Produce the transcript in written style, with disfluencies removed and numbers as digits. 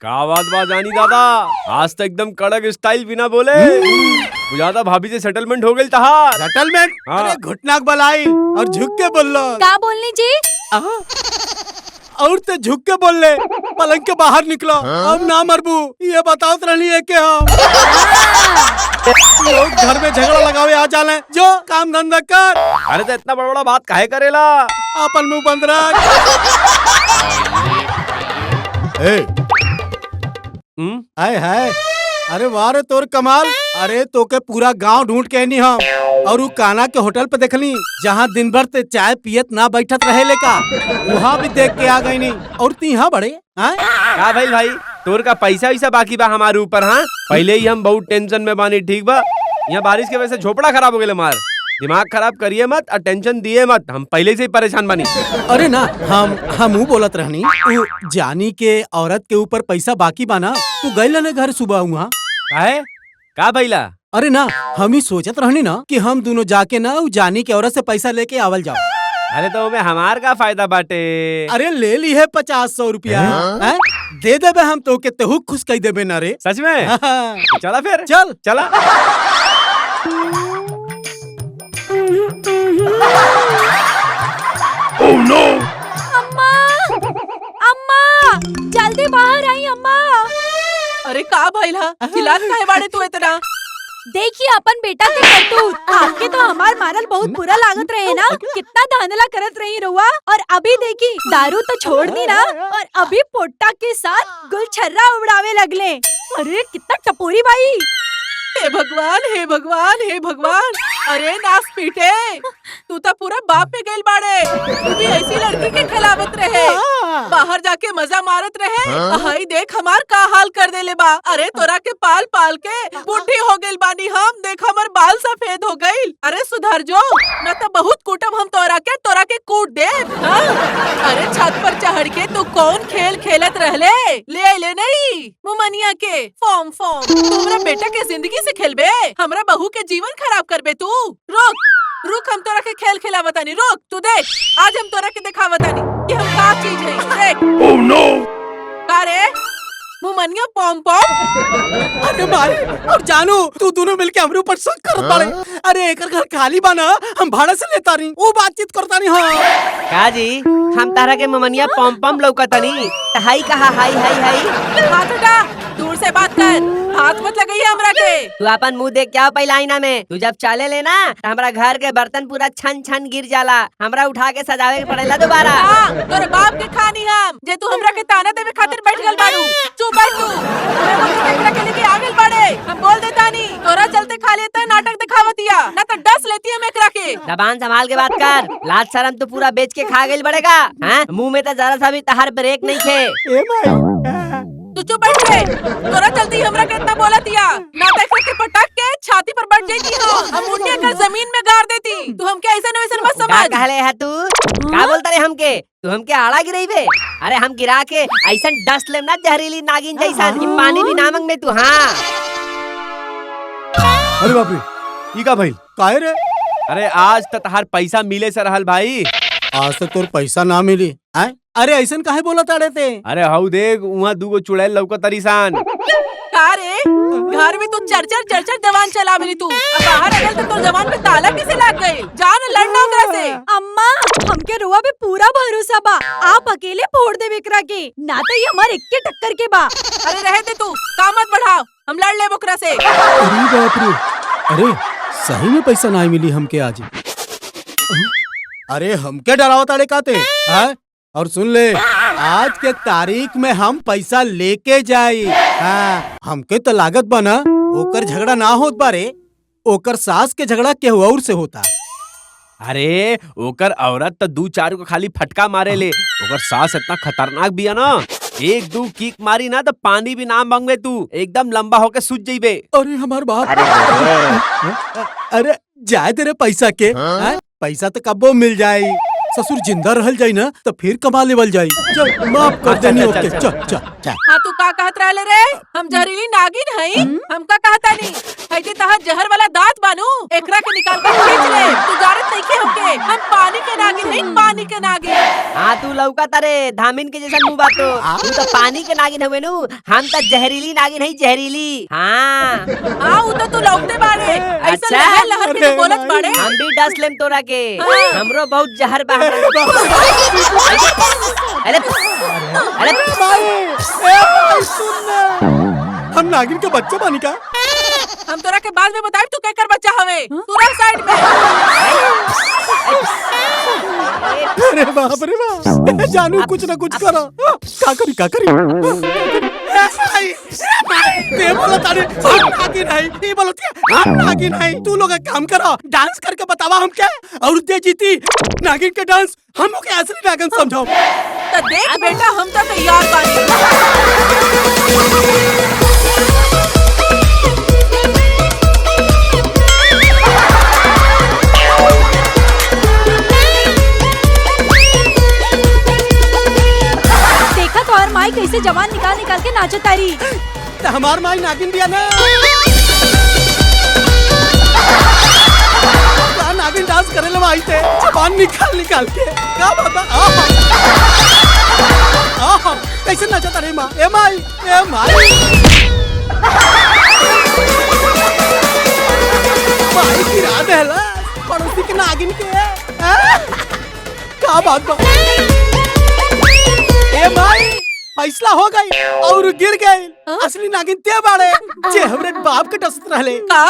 क्या बात बा जानी दादा, आज तो एकदम कड़क स्टाइल बिना बोले बुझाता भाभी से सेटलमेंट हो गई तहार। सेटलमेंट? हाँ। अरे घुटनाक बलाई और झुक के बोल लो। का बोलनी जी? और तो झुक के बोल ले, पलंग के बाहर निकलो। अब ना मरबू, ये बताओ रही है कि हम लोग घर में झगड़ा लगावे आ जाले, जो काम धंधा कर। अरे तो इतना बड़ा बड़ा बात काहे करेला? अपन मुंह बंद रख। हाय हाय, अरे वाह रे तोर कमाल। अरे तो के पूरा गांव ढूंढ के नहीं हम, और वो काना के होटल पे देखली जहाँ दिन भर ते चाय पियत ना बैठत रहे लेका, वहाँ भी देख के आ गई नहीं। और ती यहाँ बड़े का भाई तोर का पैसा वैसा बाकी बा हमारे ऊपर? हाँ, पहले ही हम बहुत टेंशन में बानी। ठीक बा, यहाँ बारिश के वजह से झोपड़ा खराब हो गए हमार। दिमाग खराब करिए मत और टेंशन दिए मत, हम पहले से ही परेशान बनी। अरे ना, हम बोलत रहनी जानी के औरत के ऊपर पैसा बाकी बाना, तू गई ना घर सुबह वहाँ काहे? का भइला? अरे ना, हम ही सोचत रहनी ना कि हम दोनों जाके ना जानी के औरत से पैसा लेके आवल जाओ। अरे तो में हमार का फायदा बाटे? अरे ले ली है 50-100 रुपया, दे देबे हम तो के तेहू खुश कही देबे ना रे। सच में? चला फिर, चल चला। Oh no! अम्मा, अम्मा, जल्दी बाहर आई अम्मा। अरे का भइल हा? चिल्लात काहे बाड़े तू इतना? देखिए अपन बेटा के करतूत। आपके तो हमार मारल बहुत बुरा लागत रहे ना, कितना धांधला करत रही रुआ। और अभी देखी दारू तो छोड़ दी ना, और अभी पोट्टा के साथ गुलछर्रा उड़ावे लगले। अरे कितना टपोरी बाई। हे भगवान, हे भगवान, हे भगवान। अरे नास पीटे, तू तो पूरा बाप पे गइल बाड़े। तू भी ऐसी लड़की के खिलावत रहे, बाहर जाके मजा मारत रहे। हाय देख हमार का हाल कर देले बा। अरे तोरा के पाल पाल के बुढ़ी हो गइल बानी हम। देख हमार बाल सफेद हो गइल। अरे सुधर जो, न तो बहुत कूटब हम तोरा के कूट दे। अरे छत पर चढ़ के तू कौन खेल खेलत रहले? ले नहीं मुमनिया के फॉर्म तुम्हारा बेटा के जिंदगी से खेलबे, हमरा बहू के जीवन खराब करबे तू। रुक हम तोरा के खेल खेला बतानी। रुक तू देख, आज हम तोरा के दिखा बतानी कि हम का चीज है। देख। Oh no! का रे मुमनिया पॉम। अरे भाई और जानू, तू दोनों मिलके हमरे ऊपर शक करत बाड़े। अरे एकर घर खाली बाना, हम भाड़ा से लेता रही, वो बातचीत करता नहीं। हाँ का जी, हम तारा के ममनिया पॉम पॉम लौकतनी। हाई कहा हाई हाई हाई। हाथ उठा, दूर से बात कर, हाथ मत लगाइए हमरा के। तू अपन मुंह देख क्या पहला आईना में। तू जब चले लेना तो हमरा घर के बर्तन पूरा छन छन गिर जाला। हमरा उठा के सजावे के पड़ेला दोबारा। हाँ, तोरे बाप के खानी हम जे तू हमरा के ताना देवे खातिर बैठ गल बाड़ू। चुप बैठ तू। हमरा के लेके आ गइल बाड़े। हम बोल देता नी तोरा चलते खाली इतना नाटक दिखावतिया, ना तो डस लेती हम एकरा के। जबान संभाल के बात कर। लाज शर्म तो पूरा बेच के खा गइल बड़ेगा। हाँ, मुंह में तो जरा सा भी तहार ब्रेक नहीं खे। तू चुप बैठ रे। तोरा चलती हमरा के इतना बोलतिया, ना देख के पटक के छाती पर बैठ जाती हो। हम मुंडिया कर जमीन में गाड़ देती। तू हमके ऐसा न वैसा मत का समझ। कहले है तू? का बोलता रे हमके? तू हमके आड़ा गिरई बे? अरे हम गिरा के ऐसा डस लेम ना जहरीली नागिन जैसा कि पानी भी ना मांग तू। हाँ अरे बाप रे, ई का भइल? काहे रे? अरे आज तक तहार पैसा मिले से रहल भाई। आज तक तोर पैसा ना मिली? अरे ऐसन काहे बोला ताड़े ते? अरे हाउ देख, वहाँ दूगो चुड़ैल लौकत तरीसान। का रे, घर में तू चरचर जवान चला मिली तू। अब बाहर अगल तो तोर जवान पे ताला किसे लाग गई? जान लड़ना ओकरा से। अम्मा, हमके रुआ पे पूरा भरोसा बा। आप अकेले फोड़ दे विकरा के, ना तो ये हमारे इक्के टक्कर के बा। अरे रहे दे तू, काम मत बढ़ाओ, हम लड़ ले ओकरा से। अरे बाप रे, अरे सही में पैसा ना मिली हमके आज। अरे हमके डरावा ताड़े काते हैं? और सुन ले, आज के तारीख में हम पैसा लेके जाई। हाँ, हमके तो लागत बना ओकर झगड़ा ना होत बारे, ओकर सास के झगड़ा केहू और से होता। अरे ओकर औरत तो 2-4 को खाली फटका मारे ले, ओकर सास इतना खतरनाक भी है ना, 1-2 किक मारी ना तो पानी भी ना मांगे तू, एकदम लंबा होके सूझ जाइबे। अरे हमार बाप, अरे जाए तेरे पैसा के, पैसा तो कब्बो मिल जाई। ससुर जिंदा रहल जाई ना तो फिर कमा लेवल जाई। चल माफ कर अच्छा, देनी अच्छा, ओके। अच्छा, चल चल चल। हाँ तू का कहत रहले रे? हम जहरीली नागिन हई? हम का कहता नहीं है तहां जहर वाला दांत बानू एकरा के निकाल कर खींच ले। तू जानत नहीं कि हमके हम पानी के नागिन हई, पानी के नागिन। हाँ तू लौका तारे धामिन के जैसा मुंह बातो। तू तो पानी के नागिन हुए नु, हम तो जहरीली नागिन है जहरीली। हाँ हाँ वो तो तू लौकते बाड़े ऐसा अच्छा। लहर लहर के बोलत बाड़े। हम भी डस लेम तोरा के। हाँ। हमरो बहुत जहर बा। अरे अरे हम नागिन के बच्चे बानी का? हम तोरा के बाद में बताएब तू केकर बच्चा हवे। तू रह साइड में। अरे बाप रे बाप, जानू कुछ ना कुछ करो। का करी का करी? ये बोलो तारे हम नागिन है, ये बोलो हम नागिन है। तू लोग एक काम करो, डांस करके बतावा हम क्या और दे जीती नागिन के डांस हम के असली नागिन समझाओ। तो देख बेटा हम तो तैयार बानी। देखा तो और माई कैसे जवान निकाल निकाल के नाचो तारी। तो हमार माई नागिन दिया ना। का नागिन डांस करे लवा आई थे जबान निकाल निकाल के। का बाबा आहा कैसे नाचता रे माँ? ए माई ए माई माई गिरा देला पड़ोसी के नागिन के। का बात बा? ए माई फैसला हो गई और गिर गई। असली नागिन ते बाड़े जे हमरे बाप के डसत रहले। का?